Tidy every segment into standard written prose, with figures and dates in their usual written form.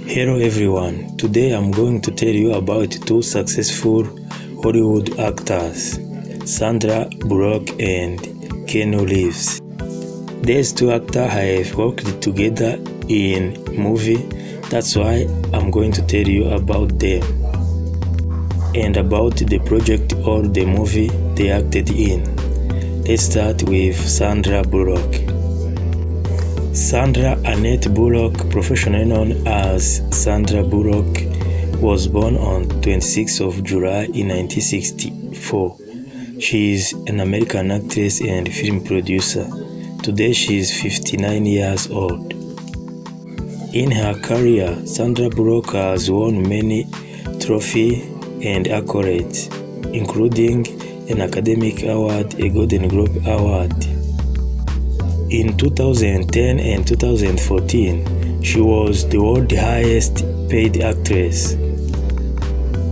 Hello everyone, today I'm going to tell you about two successful Hollywood actors, Sandra Bullock and Keanu Reeves. These two actors have worked together in movie, that's why I'm going to tell you about them and about the project or the movie they acted in. Let's start with Sandra Bullock. Sandra Annette Bullock, professionally known as Sandra Bullock, was born on 26th of July in 1964. She is an American actress and film producer. Today she is 59 years old. In her career, Sandra Bullock has won many trophies and accolades, including an Academy Award, a Golden Globe Award. In 2010 and 2014, she was the world's highest paid actress.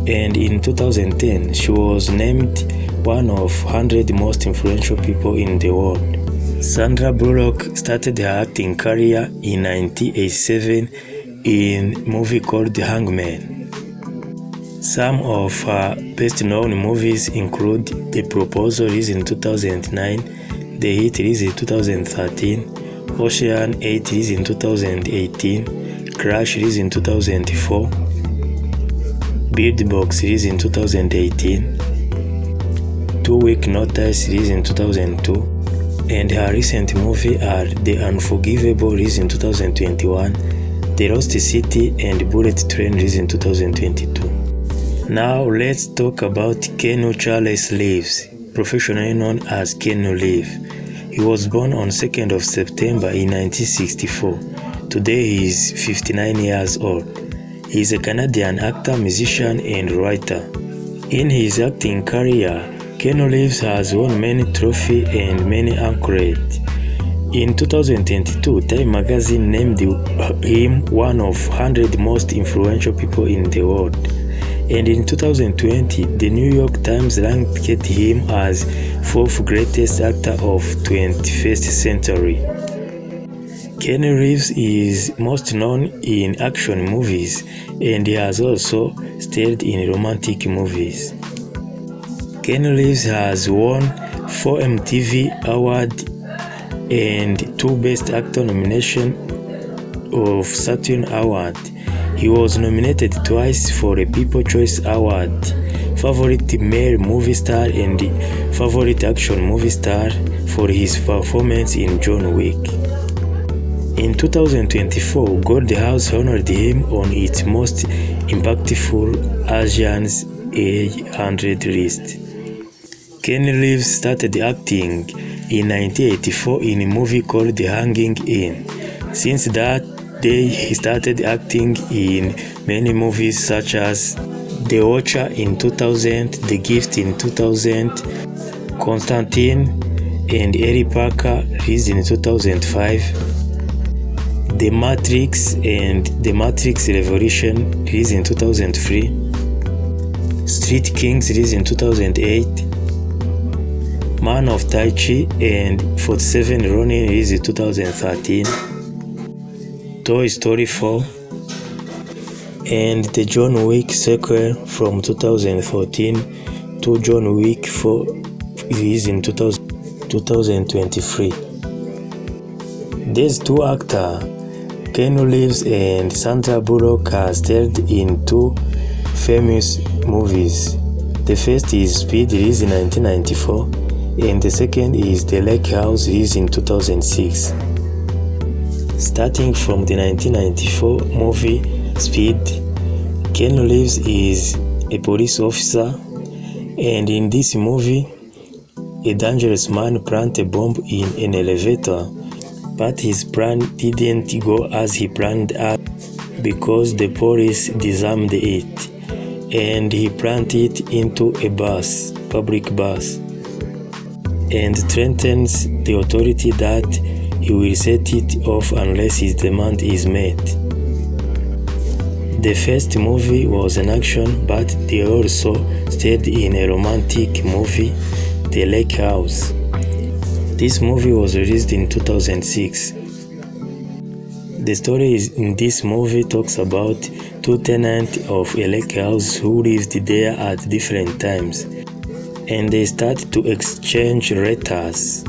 And in 2010, she was named one of 100 most influential people in the world. Sandra Bullock started her acting career in 1987 in a movie called Hangman. Some of her best-known movies include The Proposal, released in 2009, The Hit, released in 2013, Ocean 8, released in 2018, Crash, released in 2004, Bird Box, released in 2018, 2 Week Notice, released in 2002, and her recent movies are The Unforgivable, released in 2021, The Lost City, and Bullet Train, released in 2022. Now let's talk about Keanu Charles Reeves, professionally known as Keanu Reeves. He was born on 2nd of September in 1964. Today he is 59 years old. He is a Canadian actor, musician, and writer. In his acting career, Keanu Reeves has won many trophies and many accolades. In 2022, Time magazine named him one of 100 most influential people in the world. And in 2020, the New York Times ranked him as 4th greatest actor of 21st century. Keanu Reeves is most known in action movies, and he has also starred in romantic movies. Keanu Reeves has won 4 MTV Awards and 2 Best Actor nominations of Saturn Award. He was nominated twice for a People's Choice Award, Favorite Male Movie Star and Favorite Action Movie Star for his performance in John Wick. In 2024, Gold House honored him on its most impactful Asians 100 list. Keanu Reeves started acting in 1984 in a movie called The Hanging In. Since that day, he started acting in many movies such as The Watcher in 2000, The Gift in 2000, Constantine and Harry Parker, released in 2005, The Matrix and The Matrix Revolution, released in 2003, Street Kings, released in 2008, Man of Tai Chi and 47 Ronin, released in 2013, Toy Story 4, and the John Wick sequel from 2014 to John Wick 4 released in 2023. These two actors, Keanu Reeves and Sandra Bullock, have starred in 2 famous movies. The first is Speed, released in 1994, and the second is The Lake House, released in 2006. Starting from the 1994 movie Speed, Keanu Reeves is a police officer, and in this movie, a dangerous man planted a bomb in an elevator, but his plan didn't go as he planned because the police disarmed it, and he planted it into a bus, public bus, and threatens the authority that he will set it off unless his demand is met. The first movie was an action, but they also starred in a romantic movie, The Lake House. This movie was released in 2006. The story in this movie talks about two tenants of a lake house who lived there at different times, and they start to exchange letters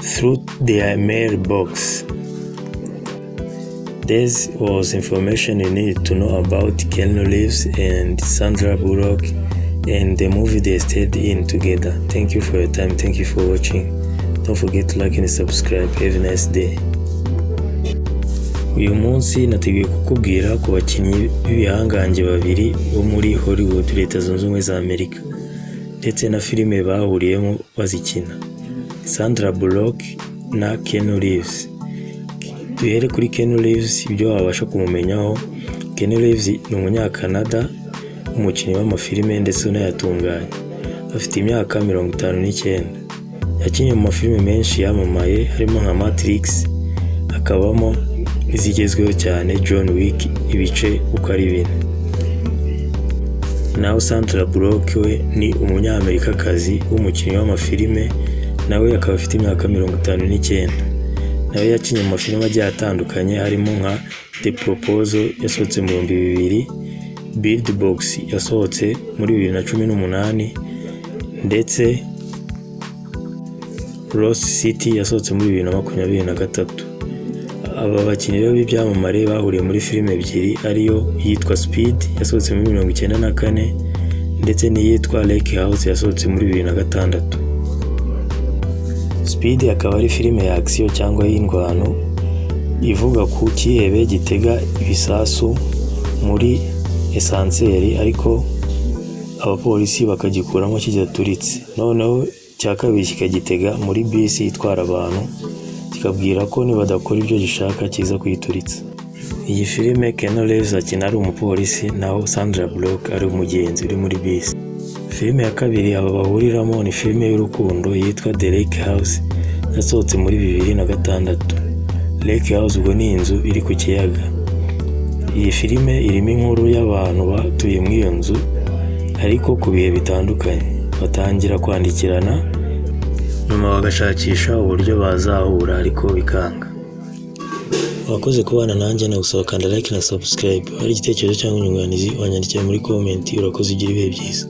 through their mailbox. This was information you need to know about Keanu Reeves and Sandra Bullock and the movie they stayed in together. Thank you for your time. Thank you for watching. Don't forget to like and subscribe. Have a nice day. Uyu munsi nateguye kukubwira ku bakinnyi b'ibihangange babiri bo muri Hollywood, Leta Zunze Ubumwe za Amerika, ndetse na filime bahuriyemo bazikina, Sandra Bullock na Keanu Reeves. Duhere kuri Keanu Reeves, ibyo wabasha kumumenyaho. Keanu Reeves ni umunyakanada, umukinnyi w'amafilime ndetse unayatunganya. Afite imyaka 59. Yakinnye mu mafilime menshi yamamaye harimo nka Matrix, akabamo izigezweho cyane John Wick ibice uko ari 4. Naho Sandra Bullock we ni umunyamerikakazi w'umukinnyi w'amafilime, nawe akaba afite imyaka 59. Nawe yakinnye mu mafilime agiye atandukanye harimo nka The Proposal yasohotse mu 2000, Bird Box yasohotse muri 2018, ndetse Lost City yasohotse muri 2023. Aba bakinnyi b'ibyamamare bahuriye muri filime ebyiri ariyo yitwa Speed yasohotse muri 1994 ndetse n'iyitwa Lake House yasohotse muri 2006. Speed akaba ari filime ya action cyangwa y'indwano ivuga ku kihebe gitega ibisasu muri esanseri, ariko abapolisi bakagikuramo kidaturitse. Noneho cya kabiri kikagitega muri bisi itwara abantu, kikabwira ko nibadakora ibyo gishaka kiza kuyituritsa. Iyi filime Keanu Reeves akina ari umupolisi, naho Sandra Bullock ari umugenzi uri muri bisi. Filime ya kabiri aba bahuriramo ni filime y'urukundo yitwa The Lake House yasohotse muri 2006. Lake House ubwo ni inzu iri ku kiyaga. Iyi filime irimo inkuru y'abantu batuye muri iyo nzu, ariko ku bihe bitandukanye. Batangira kwandikirana nyuma bagashakisha uburyo bazahura ariko bikanga. Wakoze kubana nanjye, na gusaba kanda like na subscribe. Hari igitekerezo cyangwa inyunganizi wanyandikira muri comment. Urakoze, ugira ibihe byiza.